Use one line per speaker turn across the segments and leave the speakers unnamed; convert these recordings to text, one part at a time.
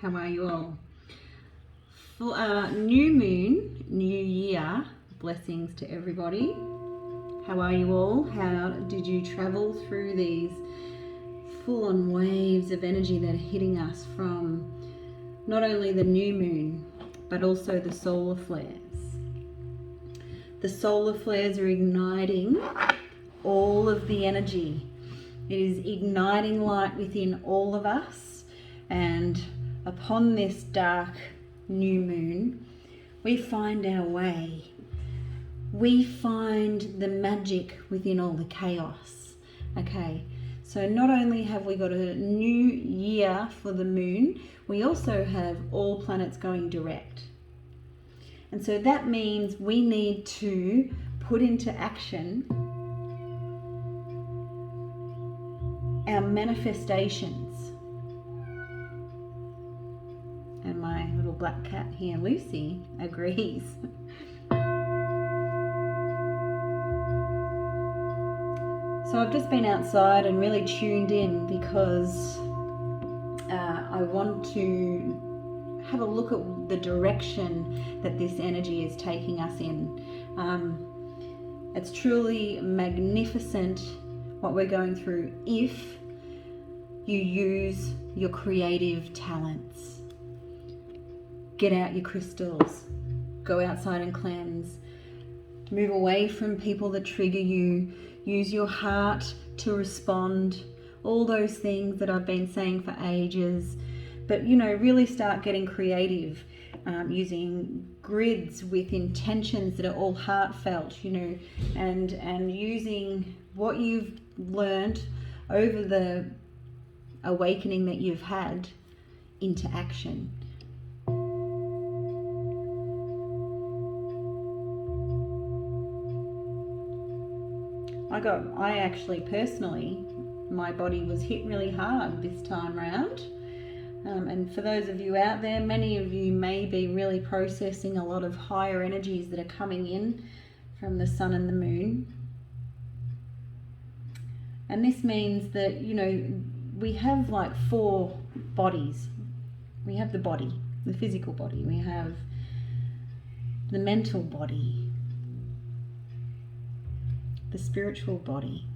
How are you all? New moon, new year, blessings to everybody. How are you all? How did you travel through these full-on waves of energy that are hitting us from not only the new moon, but also the solar flares? The solar flares are igniting all of the energy. It is igniting light within all of us, and upon this dark new moon, we find our way. We find the magic within all the chaos. Okay, so not only have we got a new year for the moon, we also have all planets going direct. And so that means we need to put into action our manifestations. And my little black cat here, Lucy, agrees. So I've just been outside and really tuned in because I want to have a look at the direction that this energy is taking us in. It's truly magnificent what we're going through if you use your creative talents. Get out your crystals, go outside and cleanse, move away from people that trigger you, use your heart to respond, all those things that I've been saying for ages. But really start getting creative, using grids with intentions that are all heartfelt, and using what you've learned over the awakening that you've had into action. I actually personally, my body was hit really hard this time round. And for those of you out there, many of you may be really processing a lot of higher energies that are coming in from the sun and the moon. And this means that, we have like 4 bodies. We have the body, the physical body. We have the mental body, the spiritual body,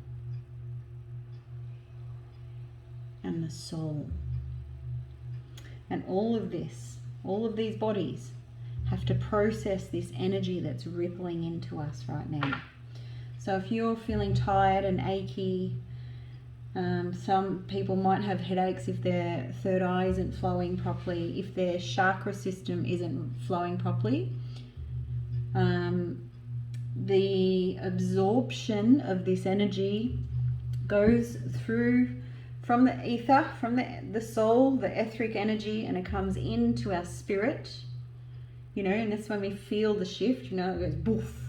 and the soul. And all of these bodies have to process this energy that's rippling into us right now. So if you're feeling tired and achy, some people might have headaches if their third eye isn't flowing properly, if their chakra system isn't flowing properly. The absorption of this energy goes through from the ether, from the soul, the etheric energy, and it comes into our spirit, and that's when we feel the shift, it goes boof.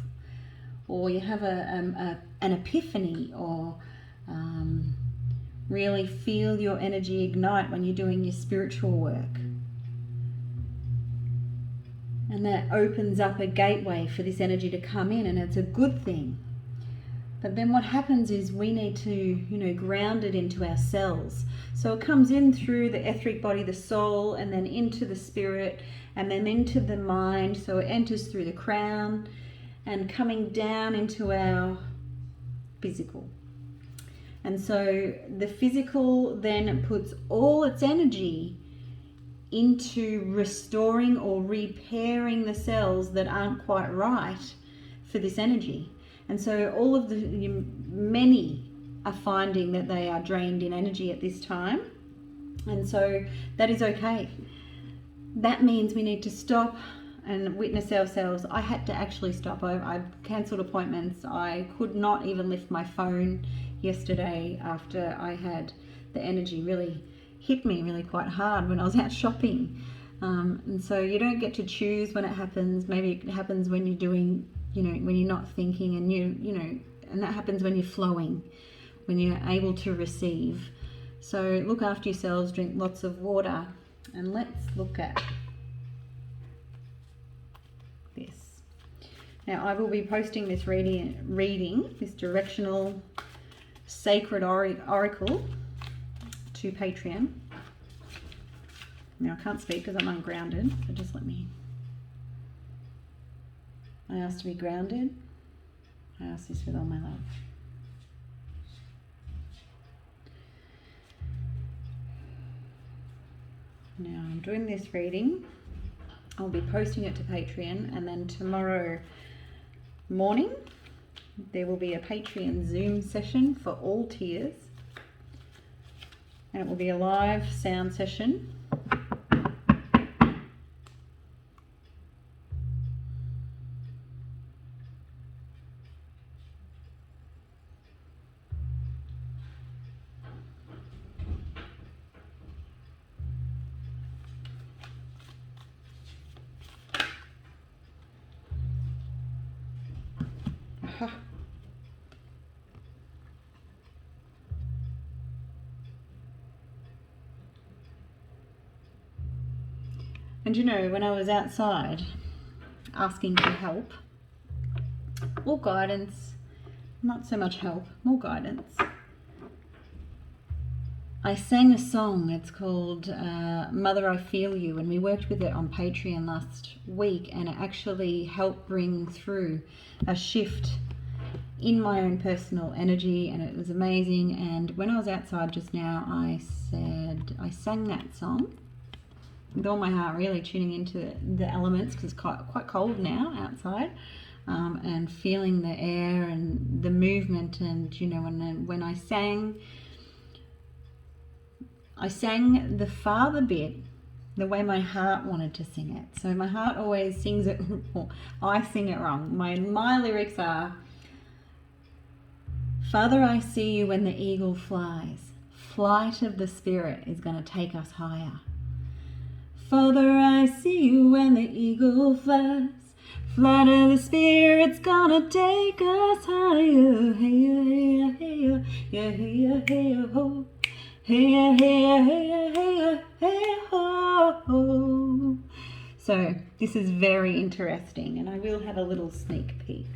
Or you have an epiphany, or really feel your energy ignite when you're doing your spiritual work. And that opens up a gateway for this energy to come in, and it's a good thing. But then what happens is we need to, ground it into our cells. So it comes in through the etheric body, the soul, and then into the spirit, and then into the mind. So it enters through the crown and coming down into our physical. And so the physical then puts all its energy into restoring or repairing the cells that aren't quite right for this energy. And so all of many are finding that they are drained in energy at this time. And so that is okay. That means we need to stop and witness ourselves. I had to actually stop. I cancelled appointments. I could not even lift my phone yesterday after I had the energy really hit me really quite hard when I was out shopping. And so you don't get to choose when it happens. Maybe it happens when you're doing, when you're not thinking, and and that happens when you're flowing, when you're able to receive. So look after yourselves, drink lots of water, and let's look at this. Now I will be posting this reading, this directional sacred oracle to Patreon. Now I can't speak because I'm ungrounded, so just let me. I ask to be grounded. I ask this with all my love. Now I'm doing this reading. I'll be posting it to Patreon, and then tomorrow morning there will be a Patreon Zoom session for all tiers, and it will be a live sound session. And you know, when I was outside asking for help or guidance, not so much help, more guidance, I sang a song. It's called Mother I Feel You, and we worked with it on Patreon last week, and it actually helped bring through a shift in my own personal energy, and it was amazing. And when I was outside just now, I sang that song with all my heart, really tuning into the elements, because it's quite cold now outside, and feeling the air and the movement. And you know, when I sang the Father bit the way my heart wanted to sing it. So my heart always sings it, I sing it wrong. My lyrics are, Father, I see you when the eagle flies. Flight of the Spirit is going to take us higher. Father, I see you when the eagle flies. Flight of the Spirit's gonna take us higher. Hey, hey, hey, hey, hey, hey, ho. Hey, hey, hey, hey, hey, ho. So this is very interesting, and I will have a little sneak peek.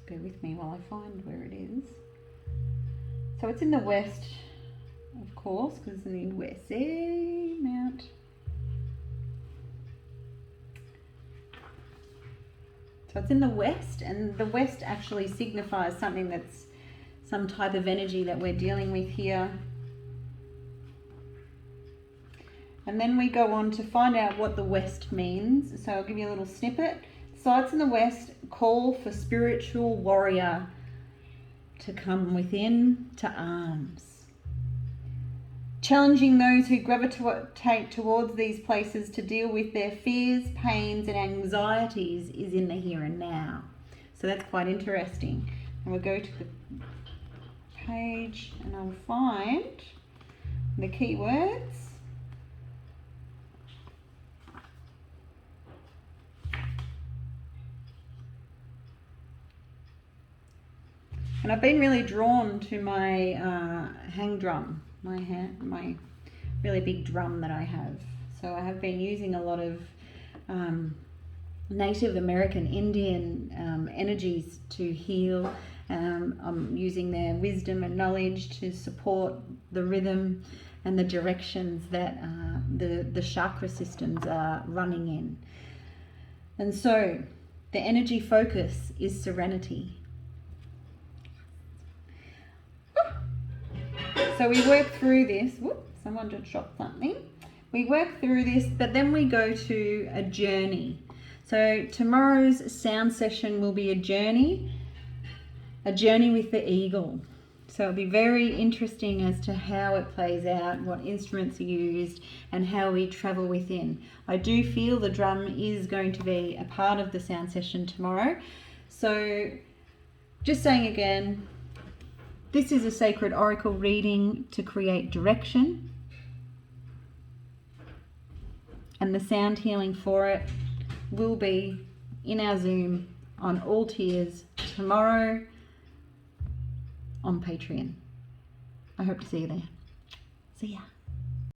Bear with me while I find where it is. So it's in the west, of course, because it's in the west. Mount. So it's in the west, and the west actually signifies something that's some type of energy that we're dealing with here. And then we go on to find out what the west means. So I'll give you a little snippet. Sights in the west call for spiritual warrior to come within to arms. Challenging those who gravitate towards these places to deal with their fears, pains and anxieties is in the here and now. So that's quite interesting. And we'll go to the page and I'll find the key words. And I've been really drawn to my hang drum, my really big drum that I have. So I have been using a lot of Native American Indian energies to heal. I'm using their wisdom and knowledge to support the rhythm and the directions that the chakra systems are running in. And so the energy focus is serenity. So we work through this. Whoop, someone just dropped something. We work through this, but then we go to a journey. So tomorrow's sound session will be a journey with the eagle. So it'll be very interesting as to how it plays out, what instruments are used, and how we travel within. I do feel the drum is going to be a part of the sound session tomorrow. So just saying again, this is a sacred oracle reading to create direction, and the sound healing for it will be in our Zoom on all tiers tomorrow on Patreon. I hope to see you there. See ya.